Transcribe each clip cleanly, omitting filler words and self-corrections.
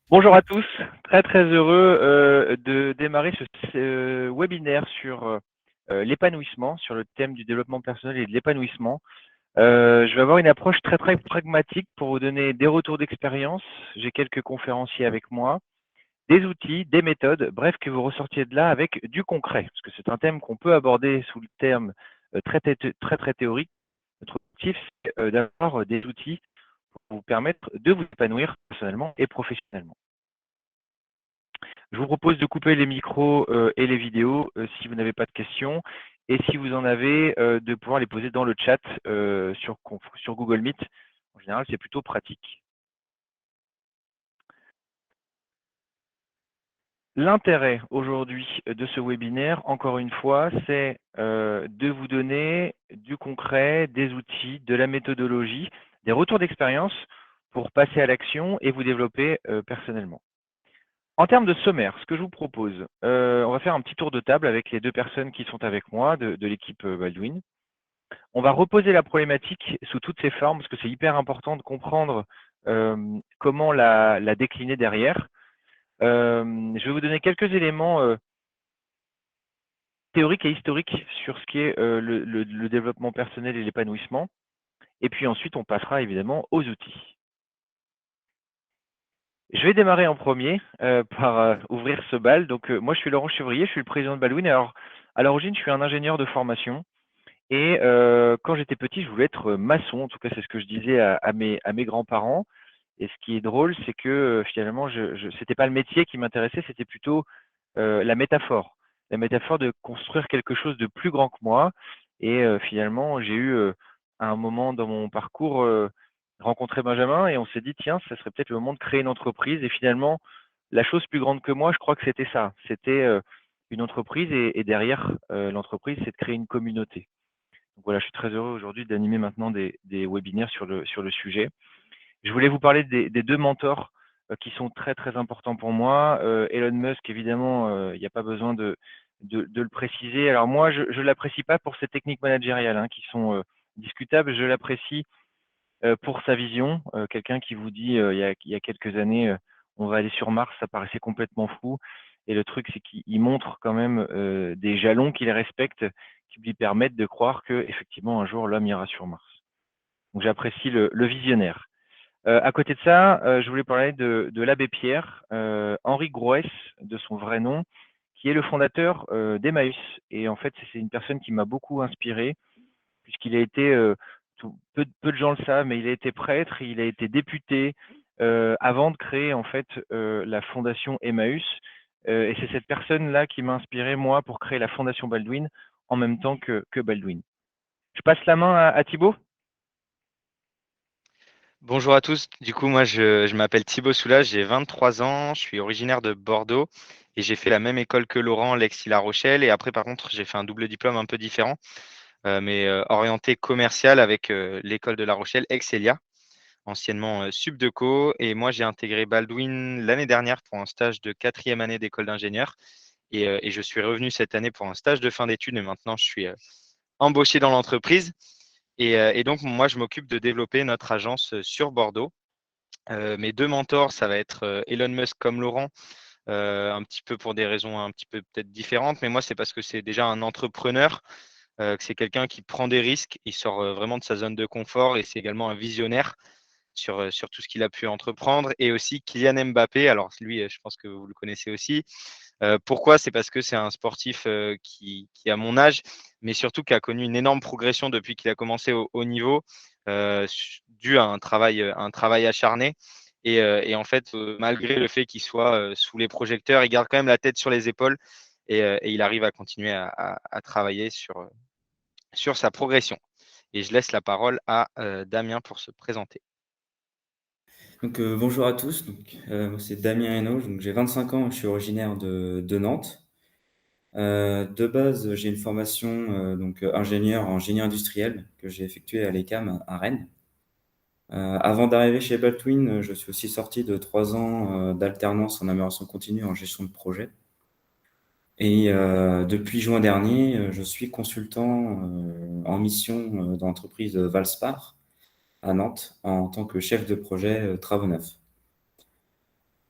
Bonjour à tous, très très heureux de démarrer ce webinaire sur l'épanouissement, sur le thème du développement personnel et de l'épanouissement. Je vais avoir une approche très très pragmatique pour vous donner des retours d'expérience. J'ai quelques conférenciers avec moi, des outils, des méthodes, bref, que vous ressortiez de là avec du concret, parce que c'est un thème qu'on peut aborder sous le terme très théorique. Notre objectif, c'est d'avoir des outils pour vous permettre de vous épanouir personnellement et professionnellement. Je vous propose de couper les micros et les vidéos si vous n'avez pas de questions. Et si vous en avez, de pouvoir les poser dans le chat sur Google Meet. En général, c'est plutôt pratique. L'intérêt aujourd'hui de ce webinaire, encore une fois, c'est de vous donner du concret, des outils, de la méthodologie, des retours d'expérience pour passer à l'action et vous développer personnellement. En termes de sommaire, ce que je vous propose, on va faire un petit tour de table avec les deux personnes qui sont avec moi de l'équipe Baldwin. On va reposer la problématique sous toutes ses formes parce que c'est hyper important de comprendre comment la décliner derrière. Je vais vous donner quelques éléments théoriques et historiques sur ce qui est le développement personnel et l'épanouissement. Et puis ensuite, on passera évidemment aux outils. Je vais démarrer en premier par ouvrir ce bal. Donc, moi, je suis Laurent Chevrier, je suis le président de Baldwin. Alors, à l'origine, je suis un ingénieur de formation. Et quand j'étais petit, je voulais être maçon. En tout cas, c'est ce que je disais à mes grands-parents. Et ce qui est drôle, c'est que finalement, c'était pas le métier qui m'intéressait, c'était plutôt la métaphore. La métaphore de construire quelque chose de plus grand que moi. Et finalement, j'ai eu à un moment dans mon parcours rencontré Benjamin et on s'est dit, tiens, ça serait peut-être le moment de créer une entreprise. Et finalement, la chose plus grande que moi, je crois que c'était ça. C'était une entreprise et derrière l'entreprise, c'est de créer une communauté. Donc voilà, je suis très heureux aujourd'hui d'animer maintenant des webinaires sur le sujet. Je voulais vous parler des deux mentors qui sont très très importants pour moi. Elon Musk, évidemment, il n'y a pas besoin de le préciser. Alors moi, je ne l'apprécie pas pour ses techniques managériales qui sont discutables. Je l'apprécie pour sa vision. Quelqu'un qui vous dit il y a quelques années, on va aller sur Mars, ça paraissait complètement fou. Et le truc, c'est qu'il montre quand même des jalons qu'il respecte, qui lui permettent de croire que effectivement un jour l'homme ira sur Mars. Donc j'apprécie le visionnaire. À côté de ça, je voulais parler de l'abbé Pierre, Henri Grouès, de son vrai nom, qui est le fondateur d'Emmaüs. Et en fait, c'est une personne qui m'a beaucoup inspiré, puisqu'il a été, peu de gens le savent, mais il a été prêtre, il a été député, avant de créer en fait la fondation Emmaüs. Et c'est cette personne-là qui m'a inspiré, moi, pour créer la fondation Baldwin, en même temps que Baldwin. Je passe la main à Thibaut. Bonjour à tous. Du coup, moi, je m'appelle Thibaut Soulages, j'ai 23 ans, je suis originaire de Bordeaux et j'ai fait la même école que Laurent, l'Aix-La Rochelle. Et après, par contre, j'ai fait un double diplôme un peu différent, mais orienté commercial avec l'école de La Rochelle, Excelia, anciennement Subdeco. Et moi, j'ai intégré Baldwin l'année dernière pour un stage de quatrième année d'école d'ingénieur. Et je suis revenu cette année pour un stage de fin d'études. Et maintenant, je suis embauché dans l'entreprise. Et donc, moi, je m'occupe de développer notre agence sur Bordeaux. Mes deux mentors, ça va être Elon Musk comme Laurent, un petit peu pour des raisons un petit peu peut-être différentes, mais moi, c'est parce que c'est déjà un entrepreneur, que c'est quelqu'un qui prend des risques, il sort vraiment de sa zone de confort et c'est également un visionnaire sur tout ce qu'il a pu entreprendre. Et aussi Kylian Mbappé, alors lui, je pense que vous le connaissez aussi. Pourquoi? C'est parce que c'est un sportif qui a mon âge, mais surtout qui a connu une énorme progression depuis qu'il a commencé au haut niveau, dû à un travail acharné. Et en fait, malgré le fait qu'il soit sous les projecteurs, il garde quand même la tête sur les épaules et il arrive à continuer à travailler sur sa progression. Et je laisse la parole à Damien pour se présenter. Bonjour à tous, moi c'est Damien Hainaut, donc j'ai 25 ans, je suis originaire de Nantes. De base, j'ai une formation ingénieur en génie industriel que j'ai effectuée à l'ECAM à Rennes. Avant d'arriver chez Baldwin, je suis aussi sorti de 3 ans d'alternance en amélioration continue en gestion de projet. Et depuis juin dernier, je suis consultant en mission dans l'entreprise Valspar à Nantes en tant que chef de projet travaux neufs.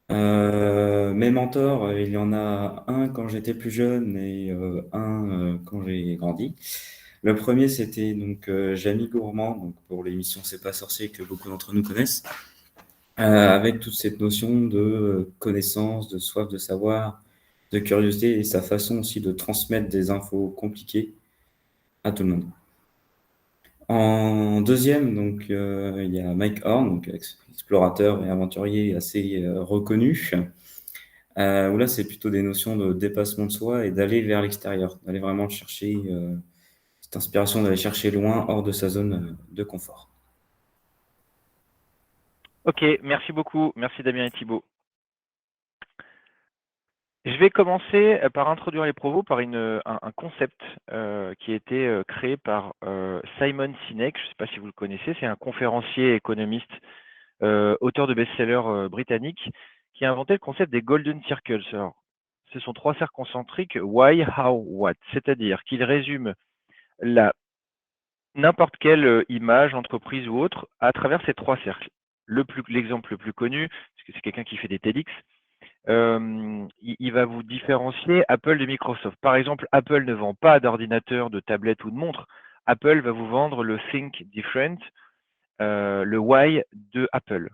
Mes mentors, il y en a un quand j'étais plus jeune et un quand j'ai grandi. Le premier, c'était donc Jamie Gourmand, donc pour l'émission C'est pas sorcier que beaucoup d'entre nous connaissent, avec toute cette notion de connaissance, de soif de savoir, de curiosité et sa façon aussi de transmettre des infos compliquées à tout le monde. En deuxième, donc, il y a Mike Horn, donc explorateur et aventurier assez reconnu, où là, c'est plutôt des notions de dépassement de soi et d'aller vers l'extérieur, d'aller vraiment chercher cette inspiration, d'aller chercher loin, hors de sa zone de confort. Ok, merci beaucoup. Merci Damien et Thibaut. Je vais commencer par introduire les provos par un concept qui a été créé par Simon Sinek. Je ne sais pas si vous le connaissez, c'est un conférencier économiste, auteur de best-sellers britannique, qui a inventé le concept des Golden Circles. Alors, ce sont 3 cercles concentriques, why, how, what, c'est-à-dire qu'il résume n'importe quelle image, entreprise ou autre, à travers ces 3 cercles. L'exemple le plus connu, parce que c'est quelqu'un qui fait des TEDx, il va vous différencier Apple de Microsoft. Par exemple, Apple ne vend pas d'ordinateur, de tablette ou de montre. Apple va vous vendre le Think Different, le Why de Apple.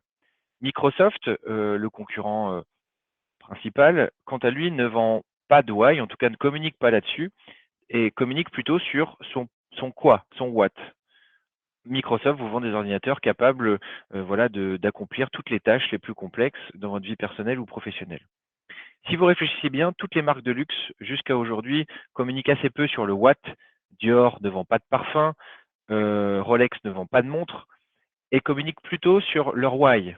Microsoft, le concurrent principal, quant à lui, ne vend pas de Why, en tout cas ne communique pas là-dessus, et communique plutôt sur son quoi, son what. Microsoft vous vend des ordinateurs capables voilà, d'accomplir toutes les tâches les plus complexes dans votre vie personnelle ou professionnelle. Si vous réfléchissez bien, toutes les marques de luxe jusqu'à aujourd'hui communiquent assez peu sur le what. Dior ne vend pas de parfum, Rolex ne vend pas de montre et communiquent plutôt sur leur why.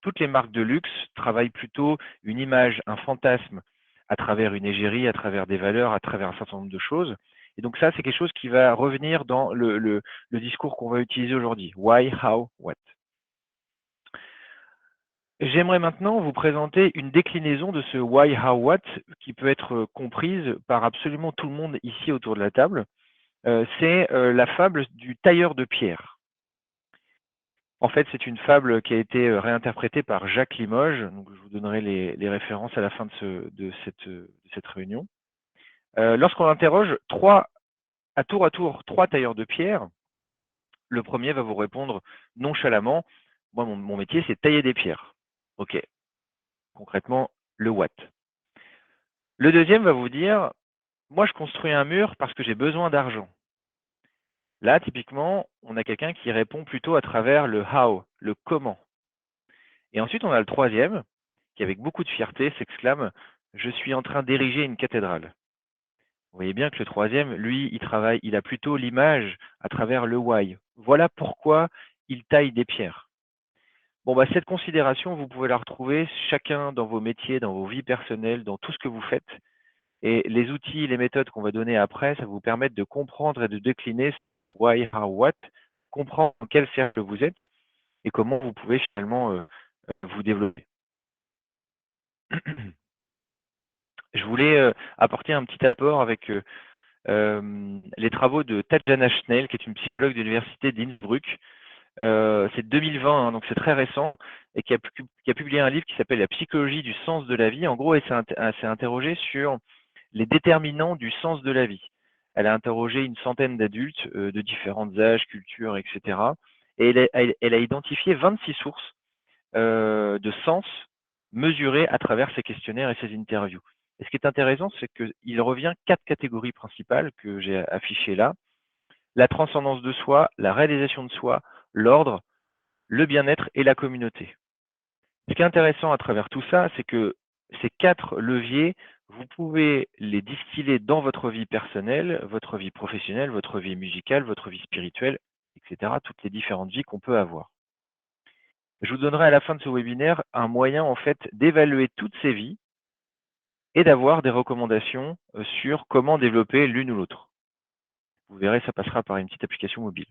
Toutes les marques de luxe travaillent plutôt une image, un fantasme à travers une égérie, à travers des valeurs, à travers un certain nombre de choses. Et donc ça, c'est quelque chose qui va revenir dans le discours qu'on va utiliser aujourd'hui. Why, how, what. J'aimerais maintenant vous présenter une déclinaison de ce why, how, what qui peut être comprise par absolument tout le monde ici autour de la table. C'est la fable du tailleur de pierre. En fait, c'est une fable qui a été réinterprétée par Jacques Limoges. Donc, je vous donnerai les références à la fin de cette réunion. Lorsqu'on interroge à tour, 3 tailleurs de pierre, le premier va vous répondre nonchalamment, moi, mon métier, c'est tailler des pierres. OK. Concrètement, le what. Le deuxième va vous dire, moi, je construis un mur parce que j'ai besoin d'argent. Là, typiquement, on a quelqu'un qui répond plutôt à travers le how, le comment. Et ensuite, on a le troisième, qui avec beaucoup de fierté s'exclame, je suis en train d'ériger une cathédrale. Vous voyez bien que le troisième, lui, il a plutôt l'image à travers le why. Voilà pourquoi il taille des pierres. Bon, bah, cette considération, vous pouvez la retrouver chacun dans vos métiers, dans vos vies personnelles, dans tout ce que vous faites. Et les outils, les méthodes qu'on va donner après, ça va vous permettre de comprendre et de décliner why, how, what, comprendre dans quel cercle vous êtes et comment vous pouvez finalement vous développer. Je voulais apporter un petit apport avec les travaux de Tatjana Schnell, qui est une psychologue de l'université d'Innsbruck. C'est 2020, hein, donc c'est très récent, et qui a publié un livre qui s'appelle La psychologie du sens de la vie. En gros, elle s'est interrogée sur les déterminants du sens de la vie. Elle a interrogé une centaine d'adultes de différents âges, cultures, etc. Et elle a identifié 26 sources de sens mesurées à travers ces questionnaires et ces interviews. Et ce qui est intéressant, c'est qu'il revient 4 catégories principales que j'ai affichées là. La transcendance de soi, la réalisation de soi, l'ordre, le bien-être et la communauté. Ce qui est intéressant à travers tout ça, c'est que ces 4 leviers, vous pouvez les distiller dans votre vie personnelle, votre vie professionnelle, votre vie musicale, votre vie spirituelle, etc. Toutes les différentes vies qu'on peut avoir. Je vous donnerai à la fin de ce webinaire un moyen en fait d'évaluer toutes ces vies et d'avoir des recommandations sur comment développer l'une ou l'autre. Vous verrez, ça passera par une petite application mobile.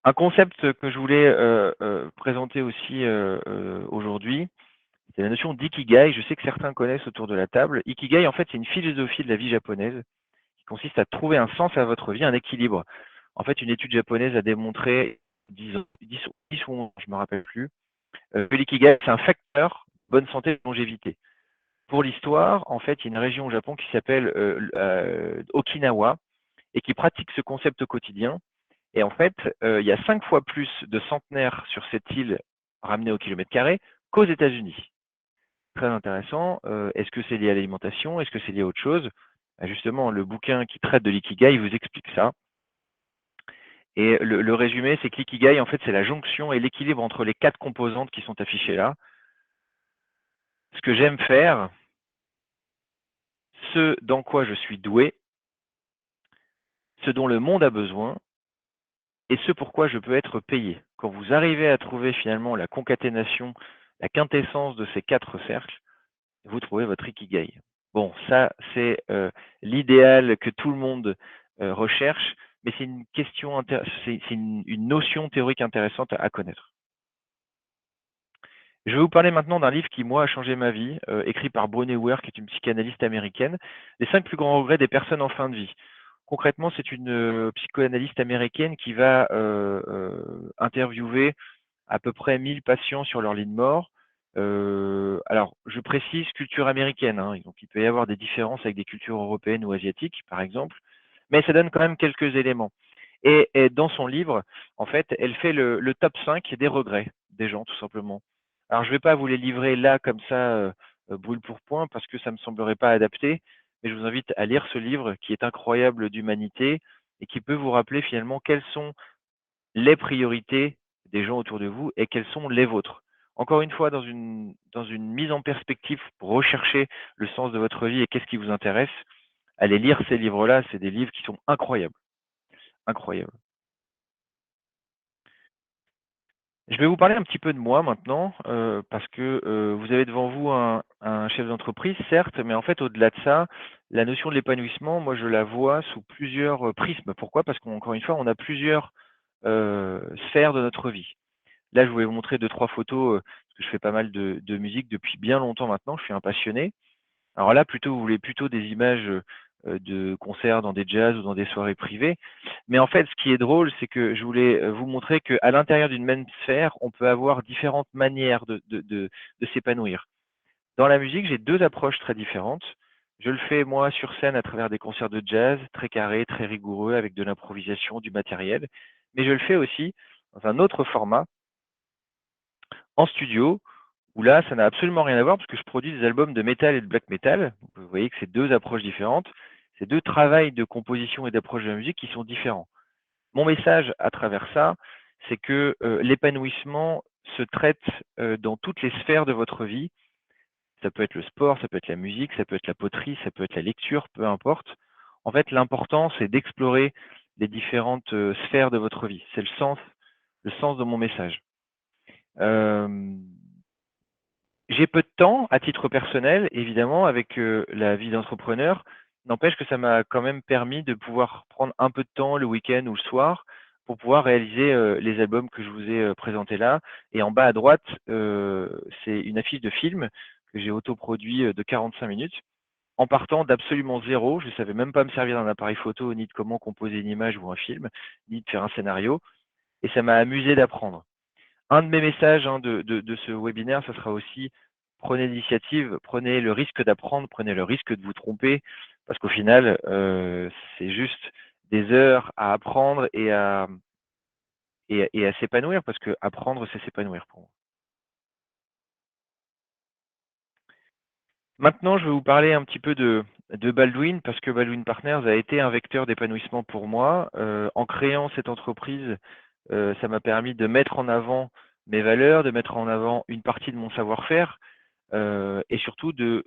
Un concept que je voulais présenter aussi aujourd'hui, c'est la notion d'ikigai. Je sais que certains connaissent autour de la table. Ikigai, en fait, c'est une philosophie de la vie japonaise qui consiste à trouver un sens à votre vie, un équilibre. En fait, une étude japonaise a démontré, 10 ou 11, je ne me rappelle plus, que l'ikigai, c'est un facteur de bonne santé et de longévité. Pour l'histoire, en fait, il y a une région au Japon qui s'appelle Okinawa et qui pratique ce concept au quotidien. Et en fait, il y a 5 fois plus de centenaires sur cette île ramenés au kilomètre carré qu'aux États-Unis. Très intéressant. Est-ce que c'est lié à l'alimentation? Est-ce que c'est lié à autre chose? Justement, le bouquin qui traite de l'ikigai, il vous explique ça. Et le résumé, c'est que l'ikigai, en fait, c'est la jonction et l'équilibre entre les 4 composantes qui sont affichées là. Ce que j'aime faire, ce dans quoi je suis doué, ce dont le monde a besoin et ce pourquoi je peux être payé. Quand vous arrivez à trouver finalement la concaténation, la quintessence de ces 4 cercles, vous trouvez votre ikigai. Bon, ça, c'est l'idéal que tout le monde recherche, mais c'est une question, c'est une notion théorique intéressante à connaître. Je vais vous parler maintenant d'un livre qui, moi, a changé ma vie, écrit par Brené Brown, qui est une psychanalyste américaine, Les 5 plus grands regrets des personnes en fin de vie. Concrètement, c'est une psychanalyste américaine qui va interviewer à peu près 1000 patients sur leur lit de mort. Alors, je précise culture américaine, hein, donc il peut y avoir des différences avec des cultures européennes ou asiatiques, par exemple, mais ça donne quand même quelques éléments. Et dans son livre, en fait, elle fait le top 5 des regrets des gens, tout simplement. Alors, je ne vais pas vous les livrer là, comme ça, brûle pour point, parce que ça ne me semblerait pas adapté, mais je vous invite à lire ce livre qui est incroyable d'humanité et qui peut vous rappeler finalement quelles sont les priorités des gens autour de vous et quelles sont les vôtres. Encore une fois, dans une mise en perspective pour rechercher le sens de votre vie et qu'est-ce qui vous intéresse, allez lire ces livres-là, c'est des livres qui sont incroyables. Incroyables. Je vais vous parler un petit peu de moi maintenant, parce que vous avez devant vous un chef d'entreprise, certes, mais en fait, au-delà de ça, la notion de l'épanouissement, moi, je la vois sous plusieurs prismes. Pourquoi? Parce qu'encore une fois, on a plusieurs sphères de notre vie. Là, je voulais vous montrer 2-3 photos, parce que je fais pas mal de musique depuis bien longtemps maintenant, je suis un passionné. Alors là, plutôt, vous voulez plutôt des images de concerts dans des jazz ou dans des soirées privées. Mais en fait, ce qui est drôle, c'est que je voulais vous montrer qu'à l'intérieur d'une même sphère, on peut avoir différentes manières de s'épanouir. Dans la musique, j'ai 2 approches très différentes. Je le fais moi sur scène à travers des concerts de jazz, très carrés, très rigoureux, avec de l'improvisation, du matériel. Mais je le fais aussi dans un autre format, en studio, où là, ça n'a absolument rien à voir parce que je produis des albums de métal et de black metal. Donc, vous voyez que c'est 2 approches différentes. C'est 2 travails de composition et d'approche de la musique qui sont différents. Mon message à travers ça, c'est que l'épanouissement se traite dans toutes les sphères de votre vie. Ça peut être le sport, ça peut être la musique, ça peut être la poterie, ça peut être la lecture, peu importe. En fait, l'important, c'est d'explorer les différentes sphères de votre vie. C'est le sens de mon message. J'ai peu de temps à titre personnel, évidemment, avec la vie d'entrepreneur. N'empêche que ça m'a quand même permis de pouvoir prendre un peu de temps le week-end ou le soir pour pouvoir réaliser les albums que je vous ai présentés là. Et en bas à droite, c'est une affiche de film que j'ai autoproduit de 45 minutes. En partant d'absolument zéro, je ne savais même pas me servir d'un appareil photo, ni de comment composer une image ou un film, ni de faire un scénario. Et ça m'a amusé d'apprendre. Un de mes messages de ce webinaire, ce sera aussi prenez l'initiative, prenez le risque d'apprendre, prenez le risque de vous tromper, parce qu'au final, c'est juste des heures à apprendre et à s'épanouir, parce que apprendre, c'est s'épanouir pour moi. Maintenant, je vais vous parler un petit peu de Baldwin, parce que Baldwin Partners a été un vecteur d'épanouissement pour moi. En créant cette entreprise, ça m'a permis de mettre en avant mes valeurs, de mettre en avant une partie de mon savoir-faire, et surtout de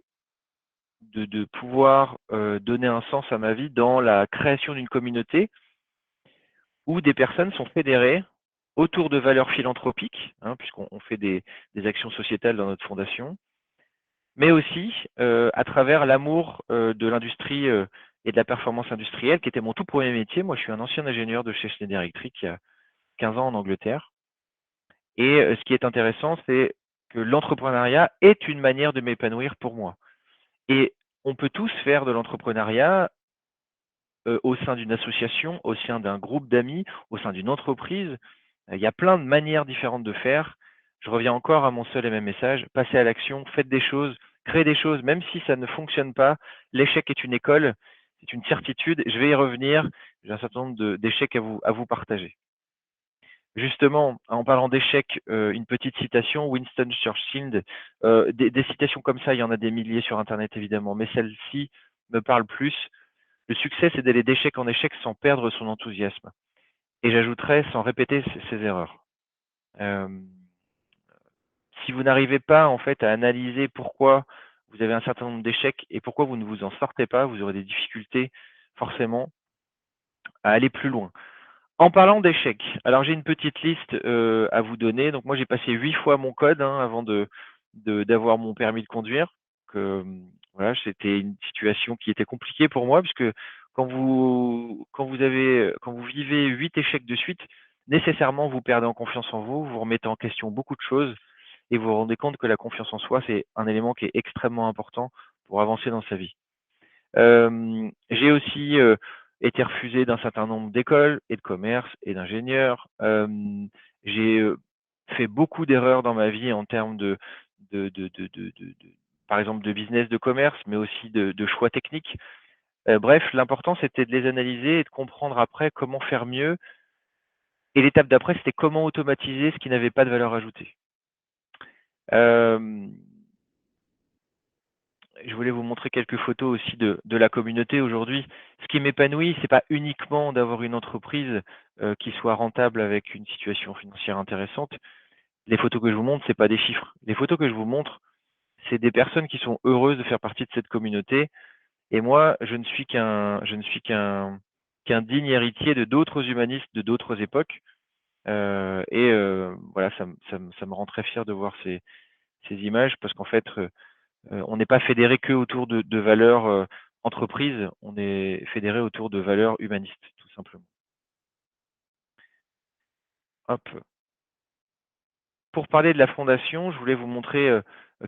pouvoir donner un sens à ma vie dans la création d'une communauté où des personnes sont fédérées autour de valeurs philanthropiques, hein, puisqu'on fait des actions sociétales dans notre fondation, mais aussi à travers l'amour de l'industrie et de la performance industrielle, qui était mon tout premier métier. Moi, je suis un ancien ingénieur de chez Schneider Electric il y a 15 ans en Angleterre. Et ce qui est intéressant, c'est que l'entrepreneuriat est une manière de m'épanouir pour moi. Et on peut tous faire de l'entrepreneuriat au sein d'une association, au sein d'un groupe d'amis, au sein d'une entreprise. Il y a plein de manières différentes de faire. Je reviens encore à mon seul et même message, passez à l'action, faites des choses, créez des choses, même si ça ne fonctionne pas. L'échec est une école, c'est une certitude. Je vais y revenir. J'ai un certain nombre d'échecs à vous partager. Justement, en parlant d'échecs, une petite citation, Winston Churchill, des citations comme ça, il y en a des milliers sur Internet évidemment, mais celle-ci me parle plus. Le succès, c'est d'aller d'échec en échec sans perdre son enthousiasme. Et j'ajouterais sans répéter ses erreurs. Euh, si vous n'arrivez pas en fait à analyser pourquoi vous avez un certain nombre d'échecs et pourquoi vous ne vous en sortez pas, vous aurez des difficultés forcément à aller plus loin. En parlant d'échecs, alors j'ai une petite liste à vous donner. Donc moi j'ai passé 8 fois mon code avant d'avoir mon permis de conduire. Voilà, c'était une situation qui était compliquée pour moi puisque quand vous vivez 8 échecs de suite, nécessairement vous perdez en confiance en vous, vous remettez en question beaucoup de choses et vous vous rendez compte que la confiance en soi c'est un élément qui est extrêmement important pour avancer dans sa vie. J'ai aussi été refusé d'un certain nombre d'écoles et de commerce et d'ingénieurs. J'ai fait beaucoup d'erreurs dans ma vie en termes par exemple, de business, de commerce, mais aussi de choix techniques. Bref, l'important, c'était de les analyser et de comprendre après comment faire mieux. Et l'étape d'après, c'était comment automatiser ce qui n'avait pas de valeur ajoutée. Je voulais vous montrer quelques photos aussi de la communauté aujourd'hui. Ce qui m'épanouit, c'est pas uniquement d'avoir une entreprise qui soit rentable avec une situation financière intéressante. Les photos que je vous montre, c'est pas des chiffres. Les photos que je vous montre, c'est des personnes qui sont heureuses de faire partie de cette communauté. Et moi, je ne suis qu'un digne héritier de d'autres humanistes de d'autres époques. Voilà, ça me rend très fier de voir ces images parce qu'en fait, on n'est pas fédéré que autour de valeurs entreprises, on est fédéré autour de valeurs humanistes, tout simplement. Hop. Pour parler de la fondation, je voulais vous montrer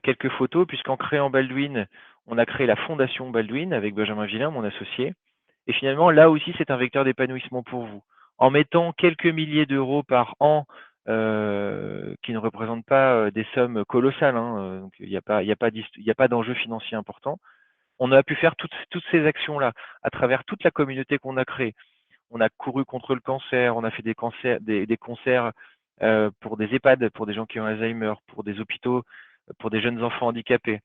quelques photos, puisqu'en créant Baldwin, on a créé la fondation Baldwin avec Benjamin Villain, mon associé. Et finalement, là aussi, c'est un vecteur d'épanouissement pour vous. En mettant quelques milliers d'euros par an, qui ne représentent pas des sommes colossales, donc il n'y a pas d'enjeu financier important, on a pu faire toutes ces actions-là à travers toute la communauté qu'on a créée. On a couru contre le cancer, on a fait des concerts pour des EHPAD, pour des gens qui ont Alzheimer, pour des hôpitaux, pour des jeunes enfants handicapés.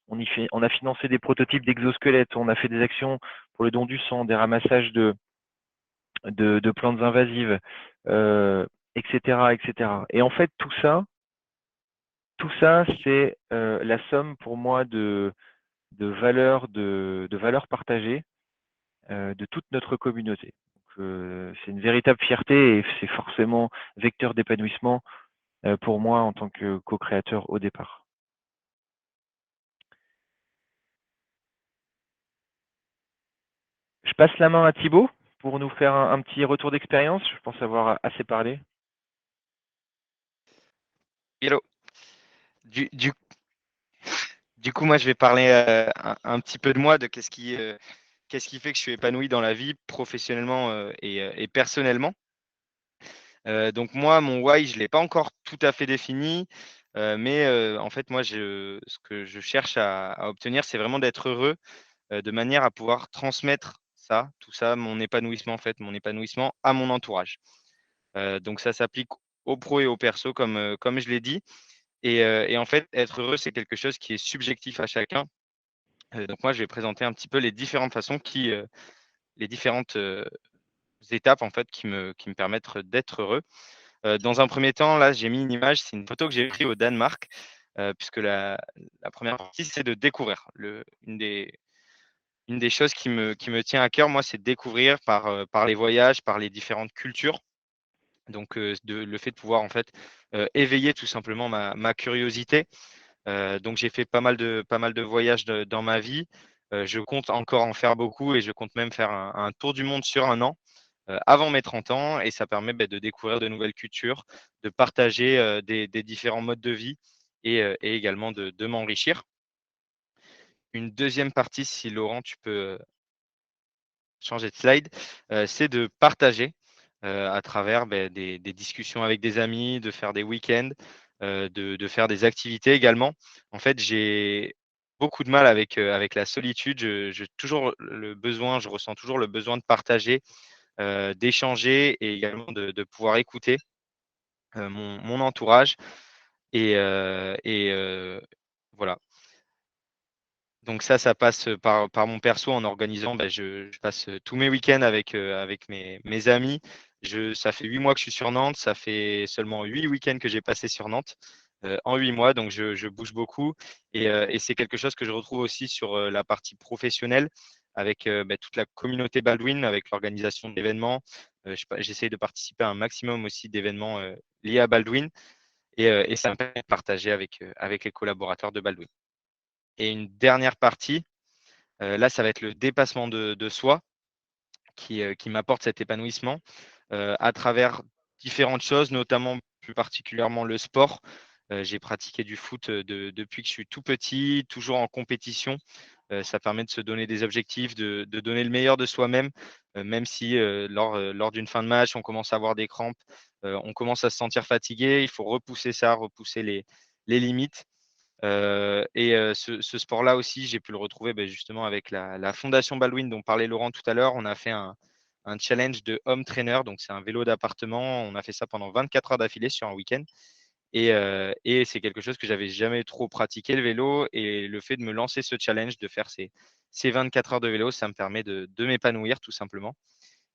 On a financé des prototypes d'exosquelettes, on a fait des actions pour le don du sang, des ramassages de plantes invasives, etc., etc. Et en fait, tout ça, c'est la somme pour moi de valeurs partagées de toute notre communauté. C'est une véritable fierté et c'est forcément vecteur d'épanouissement pour moi en tant que co-créateur au départ. Je passe la main à Thibaut pour nous faire un petit retour d'expérience. Je pense avoir assez parlé. Hello. Du coup, moi, je vais parler un petit peu de moi, de qu'est-ce qui fait que je suis épanoui dans la vie, professionnellement et personnellement. Donc moi, mon why, je ne l'ai pas encore tout à fait défini, mais en fait, moi, ce que je cherche à obtenir, c'est vraiment d'être heureux, de manière à pouvoir transmettre tout ça, mon épanouissement, en fait, mon épanouissement à mon entourage. Donc ça s'applique au pro et au perso, comme je l'ai dit. Et en fait, être heureux, c'est quelque chose qui est subjectif à chacun. Donc moi, je vais présenter un petit peu les différentes façons les différentes étapes en fait qui me permettent d'être heureux. Dans un premier temps, là, j'ai mis une image, c'est une photo que j'ai prise au Danemark, puisque la première partie, c'est de découvrir. Une des choses qui me tient à cœur, moi, c'est de découvrir par les voyages, par les différentes cultures. Donc, le fait de pouvoir en fait éveiller tout simplement ma curiosité. Donc, j'ai fait pas mal de voyages dans ma vie. Je compte encore en faire beaucoup et je compte même faire un tour du monde sur un an avant mes 30 ans. Et ça permet de découvrir de nouvelles cultures, de partager des différents modes de vie et également de m'enrichir. Une deuxième partie, si Laurent, tu peux changer de slide, c'est de partager à travers des discussions avec des amis, de faire des week-ends, de faire des activités également. En fait, j'ai beaucoup de mal avec la solitude. J'ai toujours le besoin, je ressens toujours le besoin de partager, d'échanger et également de pouvoir écouter mon entourage. Et voilà. Donc ça passe par mon perso en organisant, je passe tous mes week-ends avec mes amis. Ça fait 8 mois que je suis sur Nantes, ça fait seulement 8 week-ends que j'ai passé sur Nantes en 8 mois, donc je bouge beaucoup. Et c'est quelque chose que je retrouve aussi sur la partie professionnelle avec toute la communauté Baldwin, avec l'organisation d'événements. J'essaye de participer à un maximum aussi d'événements liés à Baldwin et ça me permet de partager avec les collaborateurs de Baldwin. Et une dernière partie, là, ça va être le dépassement de soi qui m'apporte cet épanouissement à travers différentes choses, notamment plus particulièrement le sport. J'ai pratiqué du foot depuis que je suis tout petit, toujours en compétition. Ça permet de se donner des objectifs, de donner le meilleur de soi-même, même si lors d'une fin de match, on commence à avoir des crampes, on commence à se sentir fatigué. Il faut repousser ça, repousser les limites. Ce sport-là aussi, j'ai pu le retrouver justement avec la Fondation Baldwin dont parlait Laurent tout à l'heure. On a fait un challenge de home trainer, donc c'est un vélo d'appartement. On a fait ça pendant 24 heures d'affilée sur un week-end. Et c'est quelque chose que j'avais jamais trop pratiqué, le vélo. Et le fait de me lancer ce challenge, de faire ces 24 heures de vélo, ça me permet de m'épanouir tout simplement.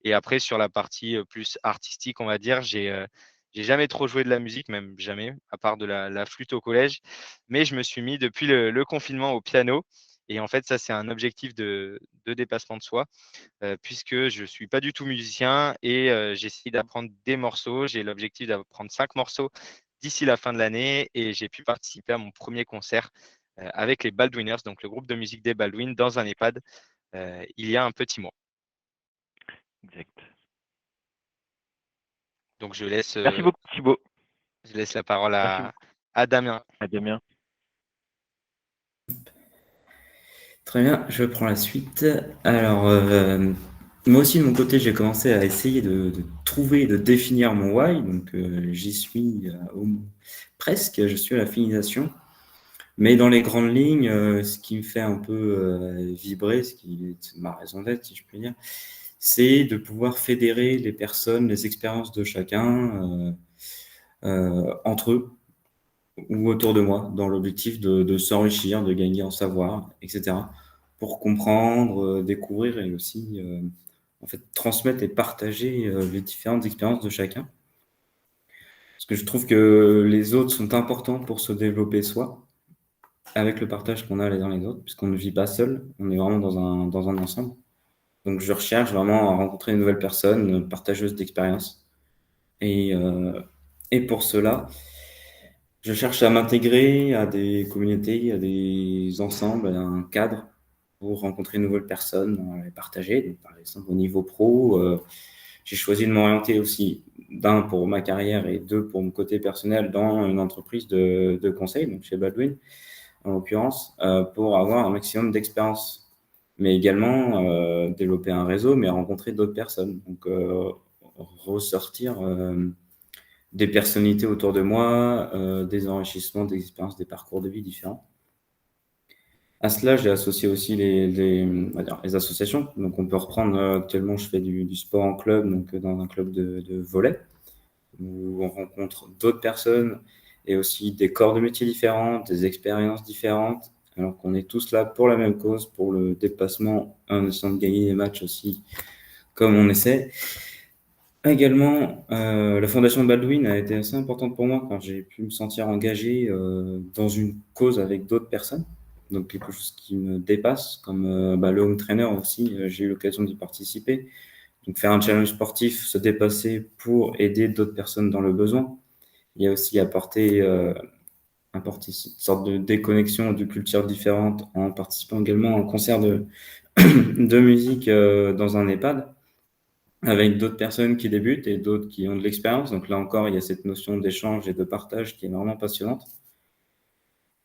Et après, sur la partie plus artistique, on va dire, j'ai jamais trop joué de la musique, même jamais, à part de la flûte au collège. Mais je me suis mis depuis le confinement au piano. Et en fait, ça, c'est un objectif de dépassement de soi, puisque je ne suis pas du tout musicien et j'essaie d'apprendre des morceaux. J'ai l'objectif d'apprendre 5 morceaux d'ici la fin de l'année et j'ai pu participer à mon premier concert avec les Baldwiners, donc le groupe de musique des Baldwin, dans un EHPAD il y a un petit mois. Exact. Donc Merci beaucoup, Thibaut. je laisse la parole Merci beaucoup à Damien. à Damien. Très bien, je prends la suite. Alors, moi aussi, de mon côté, j'ai commencé à essayer de trouver, de définir mon why. Donc, j'y suis presque, je suis à la finalisation. Mais dans les grandes lignes, ce qui me fait un peu vibrer, ce qui est ma raison d'être, si je puis dire, c'est de pouvoir fédérer les personnes, les expériences de chacun entre eux ou autour de moi, dans l'objectif de s'enrichir, de gagner en savoir, etc., pour comprendre, découvrir et aussi en fait, transmettre et partager les différentes expériences de chacun. Parce que je trouve que les autres sont importants pour se développer soi, avec le partage qu'on a les uns les autres, puisqu'on ne vit pas seul, on est vraiment dans un ensemble. Donc je recherche vraiment à rencontrer une nouvelle personne, partageuse d'expériences. Et pour cela, je cherche à m'intégrer à des communautés, à des ensembles, à un cadre pour rencontrer de nouvelles personnes, et partager. Donc, par exemple, au niveau pro, j'ai choisi de m'orienter aussi, d'un, pour ma carrière et deux, pour mon côté personnel, dans une entreprise de conseil, donc chez Baldwin, en l'occurrence, pour avoir un maximum d'expérience, mais également développer un réseau, mais rencontrer d'autres personnes. Donc, ressortir des personnalités autour de moi, des enrichissements, des expériences, des parcours de vie différents. À cela, j'ai associé aussi on va dire, les associations. Donc, on peut reprendre, actuellement, je fais du sport en club, donc dans un club de volley, où on rencontre d'autres personnes et aussi des corps de métiers différents, des expériences différentes, alors qu'on est tous là pour la même cause, pour le dépassement, en essayant de gagner les matchs aussi, comme on essaie. Également, la Fondation Baldwin a été assez importante pour moi quand j'ai pu me sentir engagé dans une cause avec d'autres personnes. Donc quelque chose qui me dépasse, comme le home trainer aussi, j'ai eu l'occasion d'y participer. Donc faire un challenge sportif, se dépasser pour aider d'autres personnes dans le besoin. Il y a aussi apporter une sorte de déconnexion de cultures différentes en participant également à un concert de musique dans un EHPAD, avec d'autres personnes qui débutent et d'autres qui ont de l'expérience. Donc là encore, il y a cette notion d'échange et de partage qui est vraiment passionnante.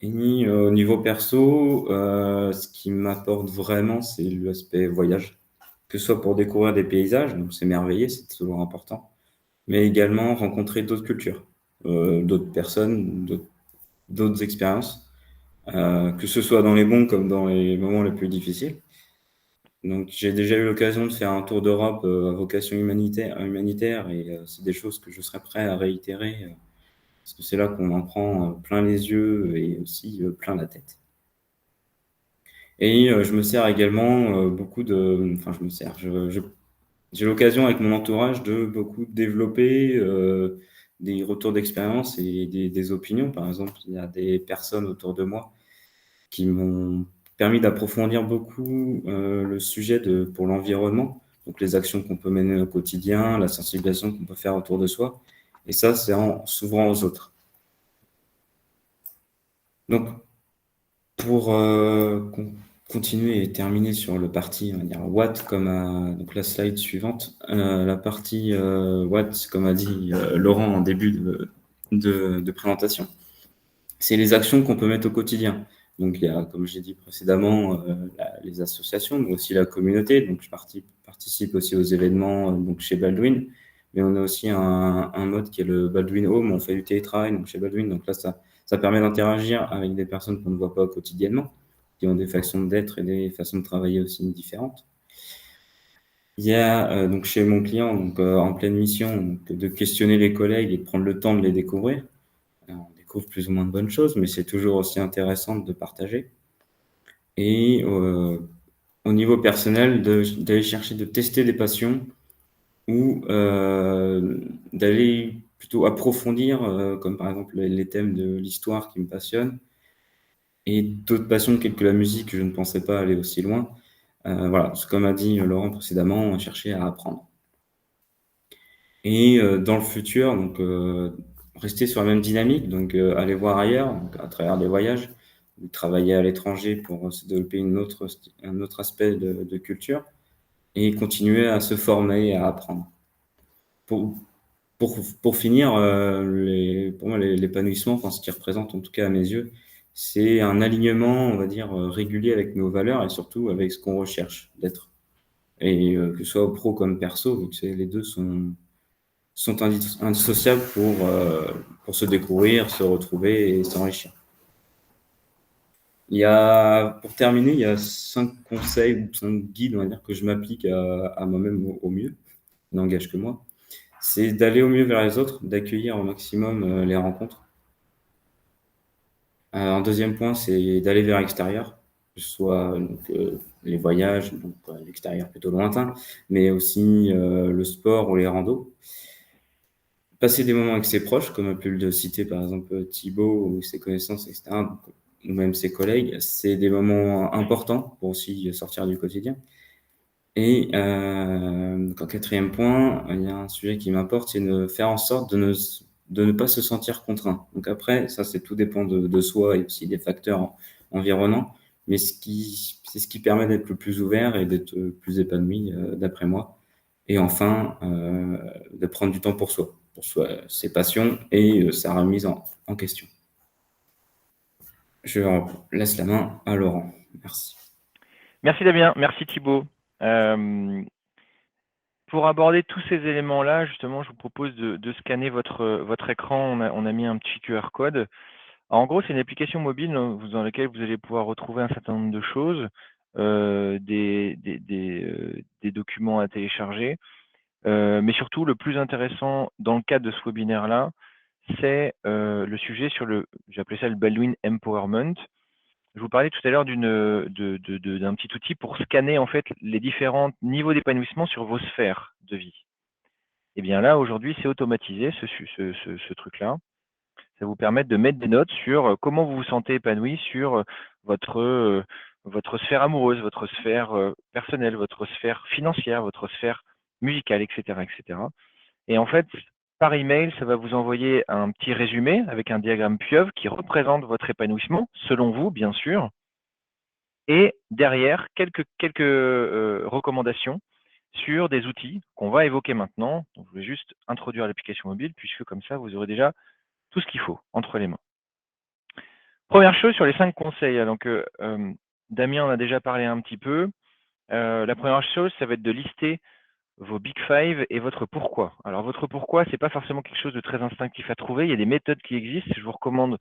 Et au niveau perso, ce qui m'apporte vraiment, c'est l'aspect voyage, que ce soit pour découvrir des paysages, donc s'émerveiller, c'est toujours important, mais également rencontrer d'autres cultures. d'autres personnes, d'autres expériences, que ce soit dans les bons comme dans les moments les plus difficiles. Donc, j'ai déjà eu l'occasion de faire un tour d'Europe à vocation humanitaire et c'est des choses que je serais prêt à réitérer parce que c'est là qu'on en prend plein les yeux et aussi plein la tête. Et je me sers également beaucoup de... Enfin, je me sers. J'ai l'occasion avec mon entourage de beaucoup développer des retours d'expérience et des opinions. Par exemple, il y a des personnes autour de moi qui m'ont permis d'approfondir beaucoup le sujet pour l'environnement, donc les actions qu'on peut mener au quotidien, la sensibilisation qu'on peut faire autour de soi. Et ça, c'est en s'ouvrant aux autres. Donc, pour continuer et terminer sur le parti, on va dire Watt, donc la slide suivante, la partie Watt, comme a dit Laurent en début de présentation, c'est les actions qu'on peut mettre au quotidien. Donc, il y a, comme j'ai dit précédemment, les associations, mais aussi la communauté. Donc, je participe aussi aux événements donc chez Baldwin. Mais on a aussi un mode qui est le Baldwin Home. On fait du télétravail donc chez Baldwin. Donc là, ça permet d'interagir avec des personnes qu'on ne voit pas quotidiennement, qui ont des façons d'être et des façons de travailler aussi différentes. Il y a donc chez mon client, donc, en pleine mission, donc, de questionner les collègues et de prendre le temps de les découvrir. Alors, on découvre plus ou moins de bonnes choses, mais c'est toujours aussi intéressant de partager. Et au niveau personnel, d'aller chercher de tester des passions ou d'aller plutôt approfondir, comme par exemple les thèmes de l'histoire qui me passionnent et d'autres passions telles que la musique, je ne pensais pas aller aussi loin. Voilà, comme a dit Laurent précédemment, chercher à apprendre. Et dans le futur, donc rester sur la même dynamique, donc aller voir ailleurs, donc, à travers des voyages, ou travailler à l'étranger pour se développer un autre aspect de culture, et continuer à se former et à apprendre. Pour, pour finir, pour moi, l'épanouissement, enfin, ce qui représente en tout cas à mes yeux, c'est un alignement, on va dire, régulier avec nos valeurs et surtout avec ce qu'on recherche d'être. Et que ce soit pro comme perso, vu que les deux sont indissociables pour se découvrir, se retrouver et s'enrichir. Pour terminer, il y a 5 conseils ou 5 guides, on va dire, que je m'applique à moi-même au mieux, qui n'engage que moi. C'est d'aller au mieux vers les autres, d'accueillir au maximum les rencontres. Un deuxième point, c'est d'aller vers l'extérieur, que ce soit donc, les voyages, donc l'extérieur plutôt lointain, mais aussi le sport ou les randos. Passer des moments avec ses proches, comme a pu le citer par exemple Thibaut ou ses connaissances, etc., ou même ses collègues, c'est des moments importants pour aussi sortir du quotidien. Et en quatrième point, il y a un sujet qui m'importe, c'est de faire en sorte de ne pas se sentir contraint. Donc après, ça, c'est tout dépend de soi et aussi des facteurs environnants, mais c'est ce qui permet d'être le plus ouvert et d'être plus épanoui, d'après moi. Et enfin, de prendre du temps pour soi, ses passions et sa remise en question. Je laisse la main à Laurent. Merci. Merci Damien, merci Thibaut. Pour aborder tous ces éléments-là, justement, je vous propose de scanner votre écran. On a mis un petit QR code. Alors, en gros, c'est une application mobile dans laquelle vous allez pouvoir retrouver un certain nombre de choses, des documents à télécharger. Mais surtout, le plus intéressant dans le cadre de ce webinaire-là, c'est le sujet sur j'ai appelé ça le Baldwin Empowerment. Je vous parlais tout à l'heure d'un petit outil pour scanner en fait les différents niveaux d'épanouissement sur vos sphères de vie. Et bien là, aujourd'hui, c'est automatisé ce truc-là. Ça vous permet de mettre des notes sur comment vous vous sentez épanoui sur votre sphère amoureuse, votre sphère personnelle, votre sphère financière, votre sphère musicale, etc., etc. Et en fait, par email, ça va vous envoyer un petit résumé avec un diagramme pieuvre qui représente votre épanouissement, selon vous, bien sûr. Et derrière, quelques recommandations sur des outils qu'on va évoquer maintenant. Donc, je vais juste introduire l'application mobile, puisque comme ça, vous aurez déjà tout ce qu'il faut entre les mains. Première chose sur les 5 conseils. Donc, Damien en a déjà parlé un petit peu. La première chose, ça va être de lister vos Big Five et votre pourquoi. Alors, votre pourquoi, c'est pas forcément quelque chose de très instinctif à trouver. Il y a des méthodes qui existent. Je vous recommande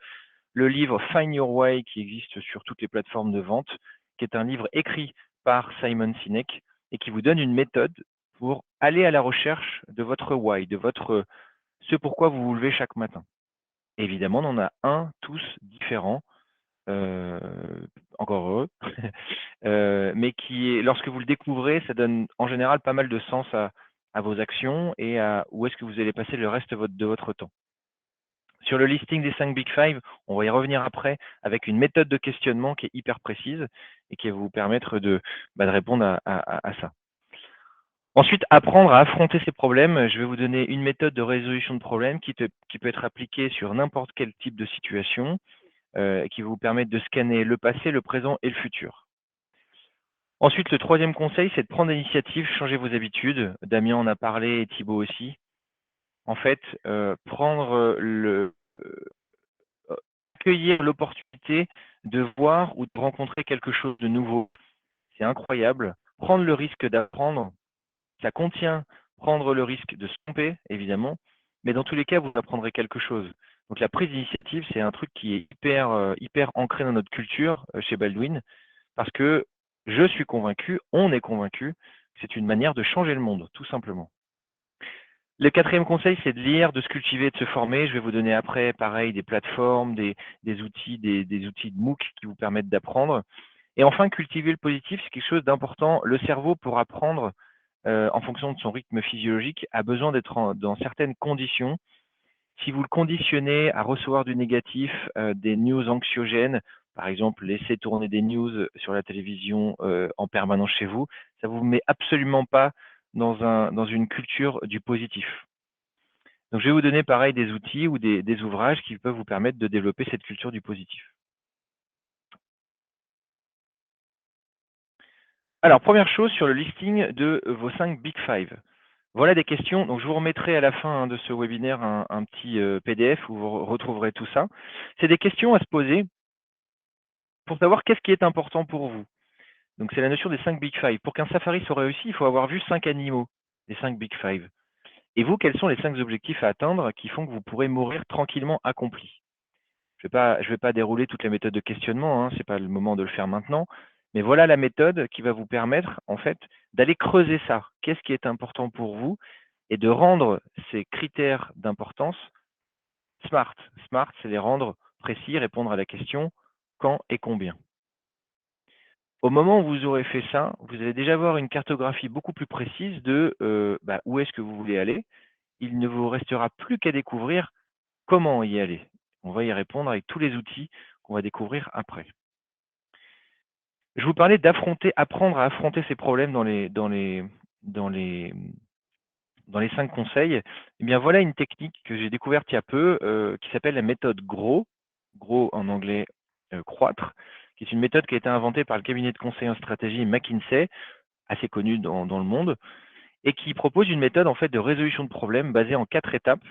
le livre Find Your Why qui existe sur toutes les plateformes de vente, qui est un livre écrit par Simon Sinek et qui vous donne une méthode pour aller à la recherche de votre why, de votre ce pourquoi vous vous levez chaque matin. Évidemment, on en a un tous différent, euh, encore heureux, mais qui est, lorsque vous le découvrez, ça donne en général pas mal de sens à vos actions et à où est-ce que vous allez passer le reste de votre temps. Sur le listing des 5 Big Five, on va y revenir après avec une méthode de questionnement qui est hyper précise et qui va vous permettre de répondre à ça. Ensuite, apprendre à affronter ces problèmes. Je vais vous donner une méthode de résolution de problèmes qui peut être appliquée sur n'importe quel type de situation, qui va vous permettre de scanner le passé, le présent et le futur. Ensuite, le troisième conseil, c'est de prendre l'initiative, changer vos habitudes. Damien en a parlé et Thibaut aussi. En fait, accueillir l'opportunité de voir ou de rencontrer quelque chose de nouveau. C'est incroyable. Prendre le risque d'apprendre, ça contient prendre le risque de se tromper, évidemment, mais dans tous les cas, vous apprendrez quelque chose. Donc la prise d'initiative, c'est un truc qui est hyper ancré dans notre culture chez Baldwin, parce que je suis convaincu, on est convaincu, que c'est une manière de changer le monde, tout simplement. Le quatrième conseil, c'est de lire, de se cultiver, de se former. Je vais vous donner après, pareil, des plateformes, des outils, des outils de MOOC qui vous permettent d'apprendre. Et enfin, cultiver le positif, c'est quelque chose d'important. Le cerveau, pour apprendre en fonction de son rythme physiologique, a besoin d'être dans certaines conditions. Si vous le conditionnez à recevoir du négatif, des news anxiogènes, par exemple, laisser tourner des news sur la télévision en permanence chez vous, ça ne vous met absolument pas dans une culture du positif. Donc, je vais vous donner pareil des outils ou des ouvrages qui peuvent vous permettre de développer cette culture du positif. Alors, première chose sur le listing de vos 5 Big Five. Voilà des questions. Donc, je vous remettrai à la fin de ce webinaire un petit PDF où vous retrouverez tout ça. C'est des questions à se poser pour savoir qu'est-ce qui est important pour vous. Donc, c'est la notion des 5 Big Five. Pour qu'un safari soit réussi, il faut avoir vu 5 animaux, les 5 Big Five. Et vous, quels sont les 5 objectifs à atteindre qui font que vous pourrez mourir tranquillement accompli? Je ne vais pas dérouler toute la méthode de questionnement, hein, ce n'est pas le moment de le faire maintenant. Mais voilà la méthode qui va vous permettre, en fait, d'aller creuser ça. Qu'est-ce qui est important pour vous? Et de rendre ces critères d'importance smart. Smart, c'est les rendre précis, répondre à la question quand et combien. Au moment où vous aurez fait ça, vous allez déjà avoir une cartographie beaucoup plus précise de où est-ce que vous voulez aller. Il ne vous restera plus qu'à découvrir comment y aller. On va y répondre avec tous les outils qu'on va découvrir après. Je vous parlais apprendre à affronter ces problèmes dans les 5 conseils. Eh bien, voilà une technique que j'ai découverte il y a peu, qui s'appelle la méthode GROW, GROW en anglais, croître, qui est une méthode qui a été inventée par le cabinet de conseil en stratégie McKinsey, assez connu dans le monde, et qui propose une méthode en fait de résolution de problèmes basée en 4 étapes.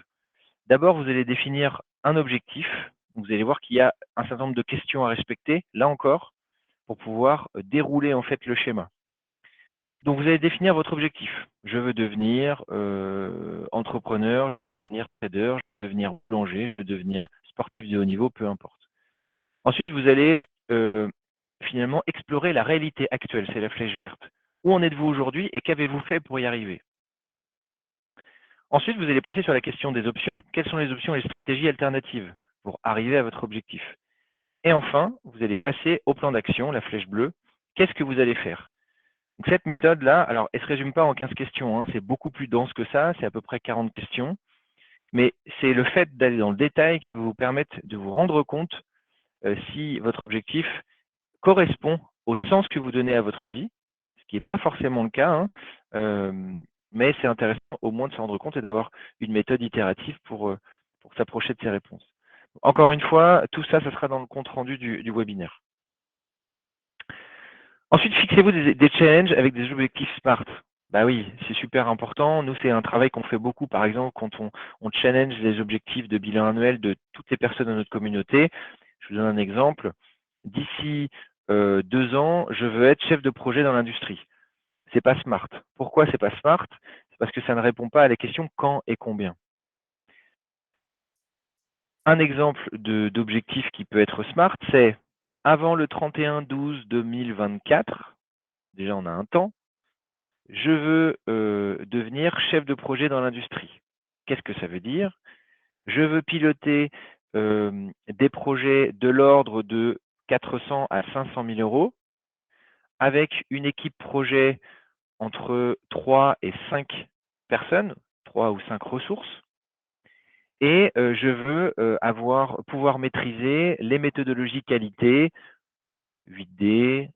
D'abord, vous allez définir un objectif. Vous allez voir qu'il y a un certain nombre de questions à respecter, là encore, pour pouvoir dérouler en fait le schéma. Donc, vous allez définir votre objectif. Je veux devenir entrepreneur, je veux devenir trader, je veux devenir boulanger, je veux devenir sportif de haut niveau, peu importe. Ensuite, vous allez finalement explorer la réalité actuelle, c'est la flèche verte. Où en êtes-vous aujourd'hui et qu'avez-vous fait pour y arriver? Ensuite, vous allez passer sur la question des options. Quelles sont les options et les stratégies alternatives pour arriver à votre objectif? Et enfin, vous allez passer au plan d'action, la flèche bleue. Qu'est-ce que vous allez faire? Donc cette méthode-là, alors elle ne se résume pas en 15 questions, hein, c'est beaucoup plus dense que ça, c'est à peu près 40 questions, mais c'est le fait d'aller dans le détail qui va vous permettre de vous rendre compte si votre objectif correspond au sens que vous donnez à votre vie, ce qui n'est pas forcément le cas, hein, mais c'est intéressant au moins de se rendre compte et d'avoir une méthode itérative pour s'approcher de ces réponses. Encore une fois, tout ça, ça sera dans le compte-rendu du webinaire. Ensuite, fixez-vous des challenges avec des objectifs SMART. Bah oui, c'est super important. Nous, c'est un travail qu'on fait beaucoup, par exemple, quand on challenge les objectifs de bilan annuel de toutes les personnes de notre communauté. Je vous donne un exemple. D'ici 2 ans, je veux être chef de projet dans l'industrie. c'est pas smart. Pourquoi c'est pas smart? C'est parce que ça ne répond pas à la question quand et combien. Un exemple d'objectif qui peut être smart, c'est avant le 31/12/2024, déjà on a un temps, je veux devenir chef de projet dans l'industrie. Qu'est-ce que ça veut dire? Je veux piloter des projets de l'ordre de 400 à 500 000 euros avec une équipe projet entre 3 et 5 personnes, 3 ou 5 ressources. Et je veux pouvoir maîtriser les méthodologies qualité, 8D,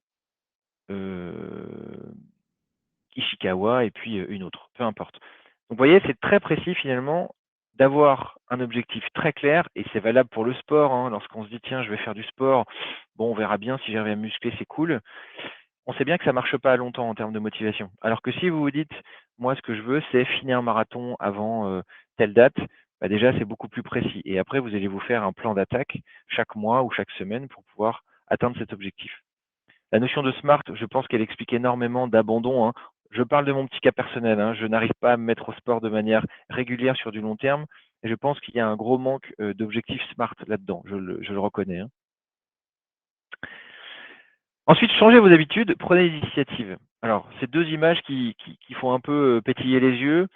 Ishikawa et puis une autre, peu importe. Donc vous voyez, c'est très précis finalement d'avoir un objectif très clair, et c'est valable pour le sport, hein. Lorsqu'on se dit tiens, je vais faire du sport, bon, on verra bien si j'arrive à muscler, c'est cool. On sait bien que ça marche pas longtemps en termes de motivation. Alors que si vous vous dites, moi, ce que je veux, c'est finir un marathon avant telle date, bah déjà, c'est beaucoup plus précis. Et après, vous allez vous faire un plan d'attaque chaque mois ou chaque semaine pour pouvoir atteindre cet objectif. La notion de smart, je pense qu'elle explique énormément d'abandon, hein. Je parle de mon petit cas personnel, hein. Je n'arrive pas à me mettre au sport de manière régulière sur du long terme. Et je pense qu'il y a un gros manque d'objectifs smart là-dedans. Je le reconnais, hein. Ensuite, changez vos habitudes, prenez l'initiative. Alors, c'est deux images qui font un peu pétiller les yeux.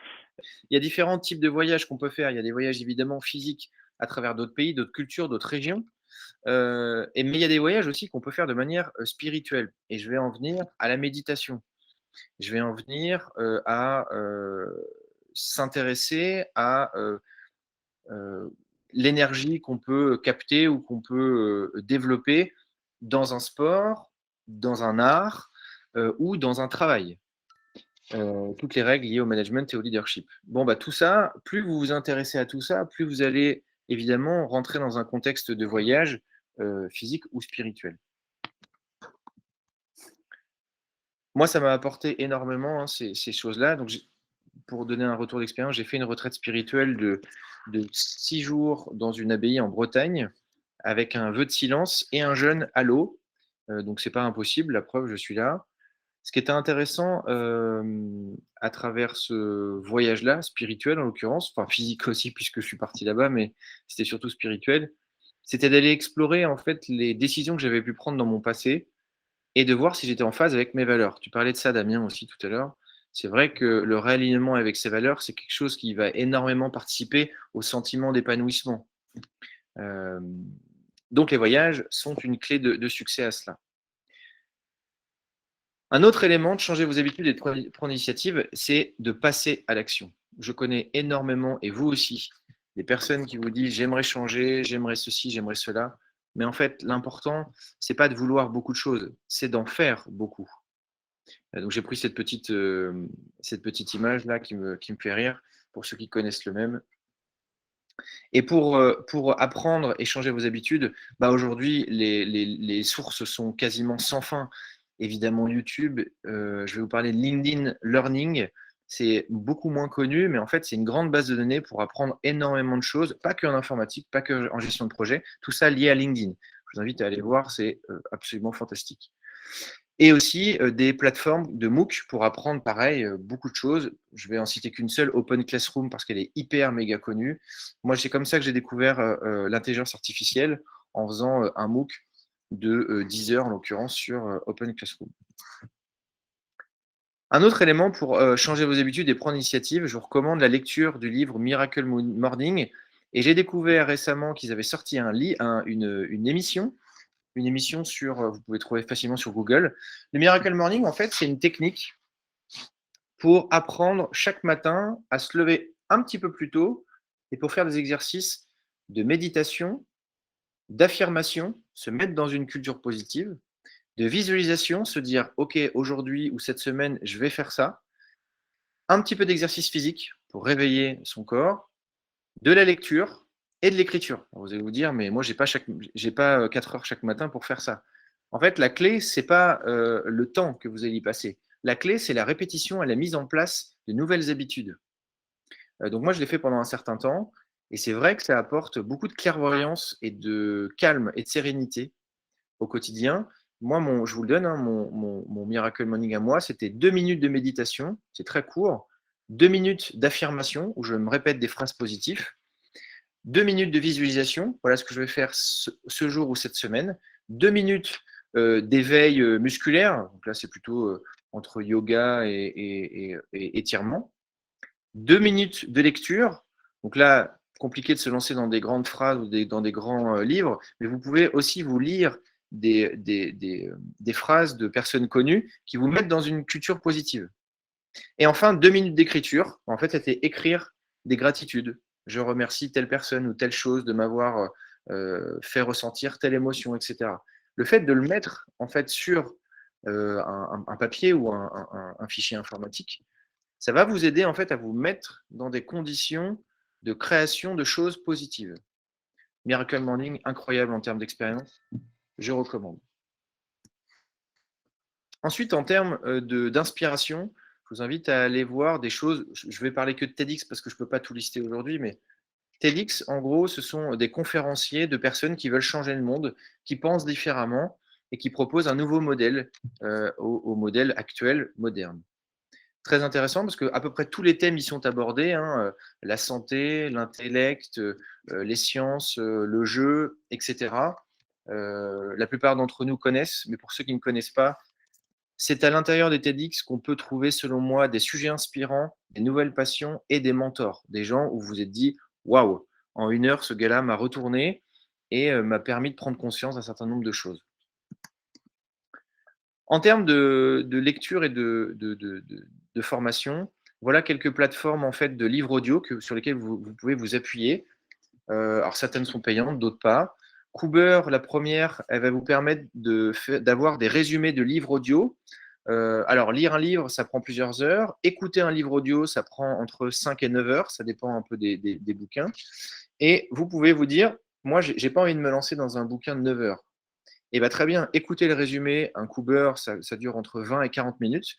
Il y a différents types de voyages qu'on peut faire. Il y a des voyages évidemment physiques à travers d'autres pays, d'autres cultures, d'autres régions. Mais il y a des voyages aussi qu'on peut faire de manière spirituelle. Et je vais en venir à la méditation. Je vais en venir à s'intéresser à l'énergie qu'on peut capter ou qu'on peut développer dans un sport, dans un art ou dans un travail. Toutes les règles liées au management et au leadership. Bon, bah, tout ça, plus vous vous intéressez à tout ça, plus vous allez évidemment rentrer dans un contexte de voyage physique ou spirituel. Moi, ça m'a apporté énormément, hein, ces choses-là. Donc, pour donner un retour d'expérience, j'ai fait une retraite spirituelle de 6 jours dans une abbaye en Bretagne avec un vœu de silence et un jeûne à l'eau. Donc, c'est pas impossible, la preuve, je suis là. Ce qui était intéressant à travers ce voyage-là, spirituel en l'occurrence, enfin physique aussi puisque je suis parti là-bas, mais c'était surtout spirituel, c'était d'aller explorer en fait les décisions que j'avais pu prendre dans mon passé et de voir si j'étais en phase avec mes valeurs. Tu parlais de ça, Damien, aussi tout à l'heure. C'est vrai que le réalignement avec ses valeurs, c'est quelque chose qui va énormément participer au sentiment d'épanouissement. Donc les voyages sont une clé de succès à cela. Un autre élément de changer vos habitudes et de prendre l'initiative, c'est de passer à l'action. Je connais énormément, et vous aussi, des personnes qui vous disent j'aimerais changer, j'aimerais ceci, j'aimerais cela. Mais en fait, l'important, c'est pas de vouloir beaucoup de choses, c'est d'en faire beaucoup. Donc j'ai pris cette petite image-là qui me fait rire, pour ceux qui connaissent le même. Et pour apprendre et changer vos habitudes, bah aujourd'hui, les sources sont quasiment sans fin. Évidemment, YouTube, je vais vous parler de LinkedIn Learning. C'est beaucoup moins connu, mais en fait, c'est une grande base de données pour apprendre énormément de choses, pas que en informatique, pas que en gestion de projet, tout ça lié à LinkedIn. Je vous invite à aller voir, c'est absolument fantastique. Et aussi des plateformes de MOOC pour apprendre, pareil, beaucoup de choses. Je vais en citer qu'une seule, Open Classroom, parce qu'elle est hyper méga connue. Moi, c'est comme ça que j'ai découvert l'intelligence artificielle, en faisant un MOOC de 10 heures, en l'occurrence, sur Open Classroom. Un autre élément pour changer vos habitudes et prendre l'initiative, je vous recommande la lecture du livre Miracle Morning. Et j'ai découvert récemment qu'ils avaient sorti une émission sur, vous pouvez trouver facilement sur Google. Le Miracle Morning, en fait, c'est une technique pour apprendre chaque matin à se lever un petit peu plus tôt et pour faire des exercices de méditation, d'affirmation, se mettre dans une culture positive, de visualisation, se dire « Ok, aujourd'hui ou cette semaine, je vais faire ça », un petit peu d'exercice physique pour réveiller son corps, de la lecture et de l'écriture. Vous allez vous dire, mais moi, je n'ai pas 4 heures chaque matin pour faire ça. En fait, la clé, ce n'est pas le temps que vous allez y passer. La clé, c'est la répétition et la mise en place de nouvelles habitudes. Donc moi, je l'ai fait pendant un certain temps, et c'est vrai que ça apporte beaucoup de clairvoyance et de calme et de sérénité au quotidien. moi, je vous le donne, hein, mon Miracle Morning à moi, c'était 2 minutes de méditation, c'est très court, 2 minutes d'affirmation où je me répète des phrases positives, 2 minutes de visualisation, voilà ce que je vais faire ce jour ou cette semaine, 2 minutes d'éveil musculaire, donc là c'est plutôt entre yoga et étirement, 2 minutes de lecture, donc là compliqué de se lancer dans des grandes phrases ou dans des grands livres, mais vous pouvez aussi vous lire des phrases de personnes connues qui vous mettent dans une culture positive. Et enfin, 2 minutes d'écriture. En fait, c'était écrire des gratitudes. Je remercie telle personne ou telle chose de m'avoir fait ressentir telle émotion, etc. Le fait de le mettre en fait sur un papier ou un fichier informatique, ça va vous aider en fait à vous mettre dans des conditions de création de choses positives. Miracle Morning, incroyable en termes d'expérience, je recommande. Ensuite, en termes d'inspiration, je vous invite à aller voir des choses. Je vais parler que de TEDx parce que je ne peux pas tout lister aujourd'hui, mais TEDx, en gros, ce sont des conférenciers de personnes qui veulent changer le monde, qui pensent différemment et qui proposent un nouveau modèle au modèle actuel, moderne. Très intéressant parce qu'à peu près tous les thèmes y sont abordés, hein, la santé, l'intellect, les sciences, le jeu, etc. La plupart d'entre nous connaissent, mais pour ceux qui ne connaissent pas, c'est à l'intérieur des TEDx qu'on peut trouver, selon moi, des sujets inspirants, des nouvelles passions et des mentors. Des gens où vous vous êtes dit « Waouh, en 1 heure, ce gars-là m'a retourné et m'a permis de prendre conscience d'un certain nombre de choses. » En termes de lecture et de formation, voilà quelques plateformes en fait, de livres audio sur lesquels vous pouvez vous appuyer. Alors certaines sont payantes, d'autres pas. Cooper, la première, elle va vous permettre d'avoir des résumés de livres audio. Alors, lire un livre, ça prend plusieurs heures. Écouter un livre audio, ça prend entre 5 et 9 heures. Ça dépend un peu des bouquins. Et vous pouvez vous dire, moi, je n'ai pas envie de me lancer dans un bouquin de 9 heures. Et bien, très bien, écoutez le résumé. Un Cooper, ça dure entre 20 et 40 minutes.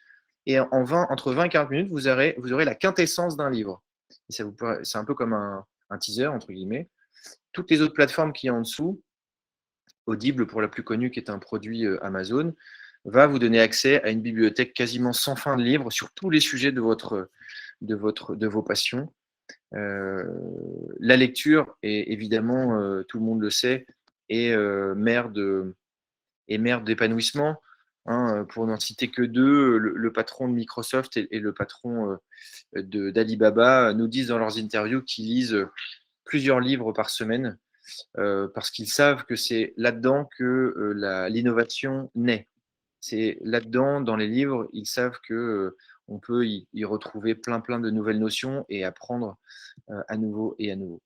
Et entre 20 et 40 minutes, vous aurez la quintessence d'un livre. C'est un peu comme un teaser, entre guillemets. Toutes les autres plateformes qui y a en dessous, Audible pour la plus connue, qui est un produit Amazon, va vous donner accès à une bibliothèque quasiment sans fin de livres sur tous les sujets de vos passions. La lecture est évidemment, tout le monde le sait, est mère d'épanouissement. Hein, pour n'en citer que deux, le patron de Microsoft et le patron d'Alibaba nous disent dans leurs interviews qu'ils lisent plusieurs livres par semaine parce qu'ils savent que c'est là-dedans que l'innovation naît. C'est là-dedans, dans les livres, ils savent que on peut y retrouver plein de nouvelles notions et apprendre à nouveau et à nouveau.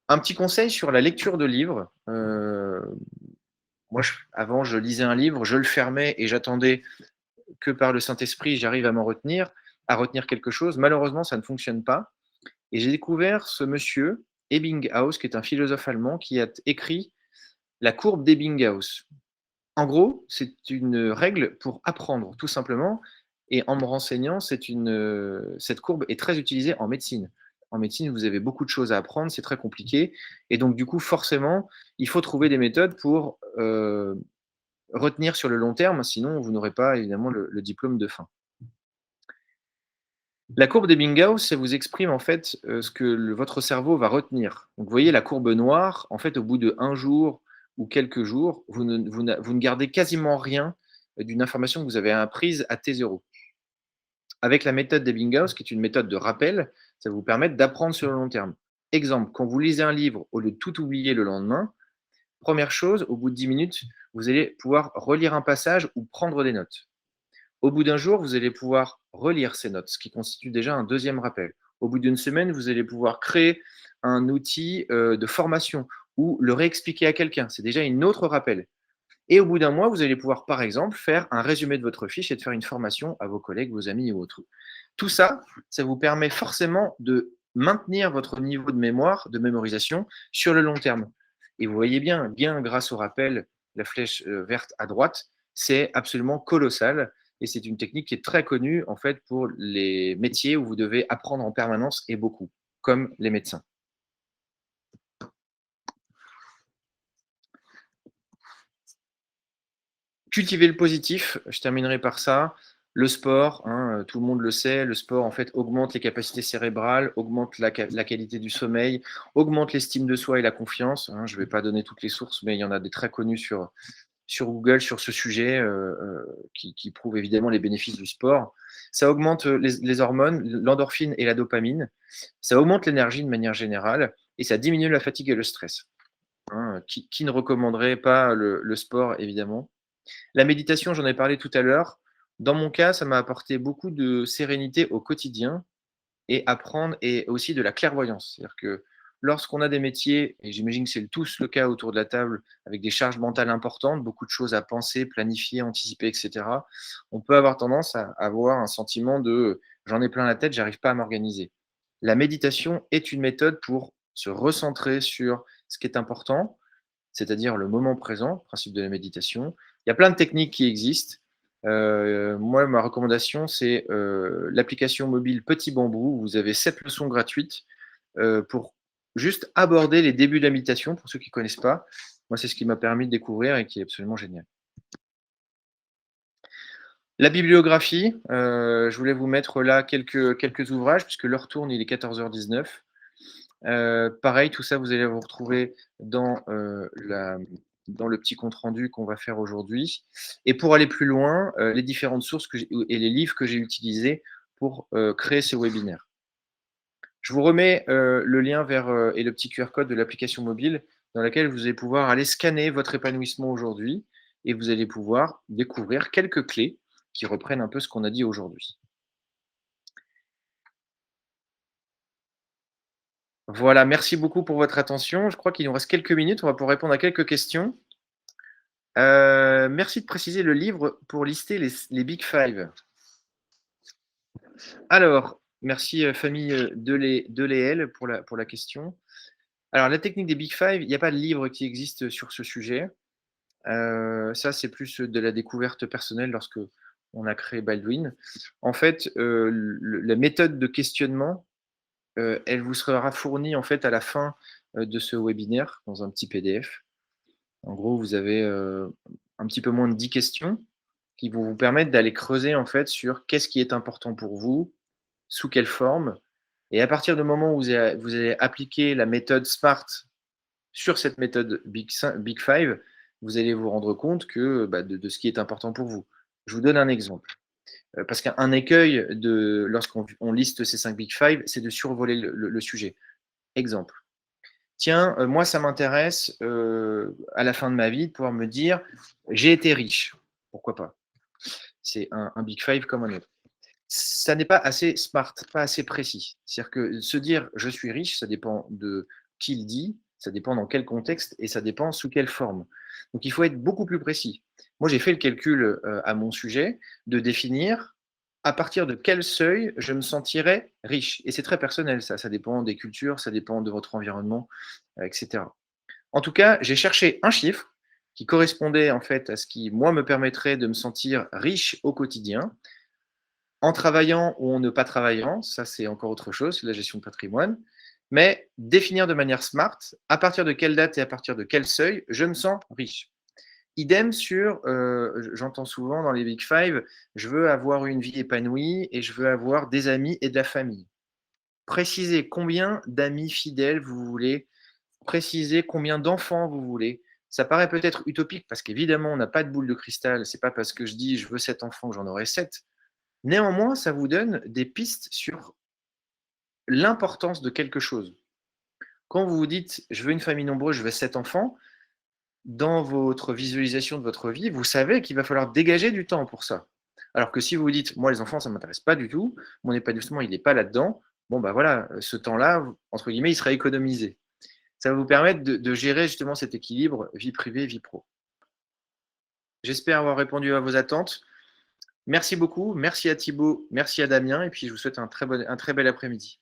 Un petit conseil sur la lecture de livres. Moi, avant, je lisais un livre, je le fermais et j'attendais que par le Saint-Esprit, j'arrive à retenir quelque chose. Malheureusement, ça ne fonctionne pas. Et j'ai découvert ce monsieur, Ebbinghaus, qui est un philosophe allemand, qui a écrit la courbe d'Ebbinghaus. En gros, c'est une règle pour apprendre, tout simplement. Et en me renseignant, cette courbe est très utilisée en médecine. En médecine, vous avez beaucoup de choses à apprendre, c'est très compliqué. Et donc, du coup, forcément, il faut trouver des méthodes pour retenir sur le long terme, sinon vous n'aurez pas évidemment le diplôme de fin. La courbe d'Ebbinghaus, ça vous exprime en fait ce que votre cerveau va retenir. Donc, vous voyez la courbe noire, en fait, au bout de 1 jour ou quelques jours, vous ne gardez quasiment rien d'une information que vous avez apprise à T0. Avec la méthode d'Ebbinghaus, qui est une méthode de rappel, ça va vous permettre d'apprendre sur le long terme. Exemple, quand vous lisez un livre, au lieu de tout oublier le lendemain, première chose, au bout de 10 minutes, vous allez pouvoir relire un passage ou prendre des notes. Au bout d'un jour, vous allez pouvoir relire ces notes, ce qui constitue déjà un deuxième rappel. Au bout d'une semaine, vous allez pouvoir créer un outil de formation ou le réexpliquer à quelqu'un. C'est déjà un autre rappel. Et au bout d'un mois, vous allez pouvoir, par exemple, faire un résumé de votre fiche et de faire une formation à vos collègues, vos amis ou autres. Tout ça, ça vous permet forcément de maintenir votre niveau de mémoire, de mémorisation sur le long terme. Et vous voyez bien grâce au rappel, la flèche verte à droite, c'est absolument colossal. Et c'est une technique qui est très connue en fait pour les métiers où vous devez apprendre en permanence et beaucoup, comme les médecins. Cultiver le positif, je terminerai par ça. Le sport, hein, tout le monde le sait, le sport en fait augmente les capacités cérébrales, augmente la qualité du sommeil, augmente l'estime de soi et la confiance, hein. Je ne vais pas donner toutes les sources, mais il y en a des très connues sur Google sur ce sujet qui prouvent évidemment les bénéfices du sport. Ça augmente les hormones, l'endorphine et la dopamine. Ça augmente l'énergie de manière générale et ça diminue la fatigue et le stress, hein. Qui ne recommanderait pas le sport, évidemment. La méditation, j'en ai parlé tout à l'heure. Dans mon cas, ça m'a apporté beaucoup de sérénité au quotidien et aussi de la clairvoyance. C'est-à-dire que lorsqu'on a des métiers, et j'imagine que c'est tous le cas autour de la table, avec des charges mentales importantes, beaucoup de choses à penser, planifier, anticiper, etc., on peut avoir tendance à avoir un sentiment de j'en ai plein la tête, j'arrive pas à m'organiser. La méditation est une méthode pour se recentrer sur ce qui est important, c'est-à-dire le moment présent, principe de la méditation. Il y a plein de techniques qui existent. Moi, ma recommandation, c'est l'application mobile Petit Bambou. Vous avez 7 leçons gratuites pour juste aborder les débuts de la méditation, pour ceux qui ne connaissent pas. Moi, c'est ce qui m'a permis de découvrir et qui est absolument génial. La bibliographie, je voulais vous mettre là quelques ouvrages, puisque l'heure tourne, il est 14h19. Pareil, tout ça, vous allez vous retrouver dans le petit compte-rendu qu'on va faire aujourd'hui. Et pour aller plus loin, les différentes sources et les livres que j'ai utilisés pour créer ces webinaires. Je vous remets le lien et le petit QR code de l'application mobile dans laquelle vous allez pouvoir aller scanner votre épanouissement aujourd'hui et vous allez pouvoir découvrir quelques clés qui reprennent un peu ce qu'on a dit aujourd'hui. Voilà, merci beaucoup pour votre attention. Je crois qu'il nous reste quelques minutes. On va pouvoir répondre à quelques questions. Merci de préciser le livre pour lister les Big Five. Alors, merci famille Deléel pour la question. Alors, la technique des Big Five, il n'y a pas de livre qui existe sur ce sujet. Ça, c'est plus de la découverte personnelle lorsque on a créé Baldwin. En fait, la méthode de questionnement, elle vous sera fournie en fait à la fin de ce webinaire dans un petit PDF. En gros, vous avez un petit peu moins de 10 questions qui vont vous permettre d'aller creuser en fait sur qu'est-ce qui est important pour vous, sous quelle forme. Et à partir du moment où vous allez appliquer la méthode SMART sur cette méthode Big Five, vous allez vous rendre compte que de ce qui est important pour vous. Je vous donne un exemple. Parce qu'un écueil lorsqu'on liste ces 5 Big Five, c'est de survoler le sujet. Exemple. Tiens, moi, ça m'intéresse à la fin de ma vie de pouvoir me dire j'ai été riche. Pourquoi pas? C'est un Big Five comme un autre. Ça n'est pas assez smart, pas assez précis. C'est-à-dire que se dire je suis riche, ça dépend de qui le dit, ça dépend dans quel contexte et ça dépend sous quelle forme. Donc il faut être beaucoup plus précis. Moi, j'ai fait le calcul à mon sujet de définir à partir de quel seuil je me sentirais riche. Et c'est très personnel, ça dépend des cultures, ça dépend de votre environnement, etc. En tout cas, j'ai cherché un chiffre qui correspondait en fait à ce qui, moi, me permettrait de me sentir riche au quotidien, en travaillant ou en ne pas travaillant, ça c'est encore autre chose, c'est la gestion de patrimoine, mais définir de manière smart, à partir de quelle date et à partir de quel seuil, je me sens riche. Idem sur, j'entends souvent dans les Big Five, je veux avoir une vie épanouie et je veux avoir des amis et de la famille. Précisez combien d'amis fidèles vous voulez, précisez combien d'enfants vous voulez. Ça paraît peut-être utopique parce qu'évidemment, on n'a pas de boule de cristal. C'est pas parce que je dis je veux 7 enfants que j'en aurai 7. Néanmoins, ça vous donne des pistes sur l'importance de quelque chose. Quand vous vous dites je veux une famille nombreuse, je veux 7 enfants, dans votre visualisation de votre vie, vous savez qu'il va falloir dégager du temps pour ça. Alors que si vous vous dites moi les enfants ça ne m'intéresse pas du tout, mon épanouissement il n'est pas là-dedans, bon bah voilà, ce temps-là, entre guillemets, il sera économisé. Ça va vous permettre de gérer justement cet équilibre vie privée, vie pro. J'espère avoir répondu à vos attentes. Merci beaucoup, merci à Thibaut, merci à Damien, et puis je vous souhaite un très bel après-midi.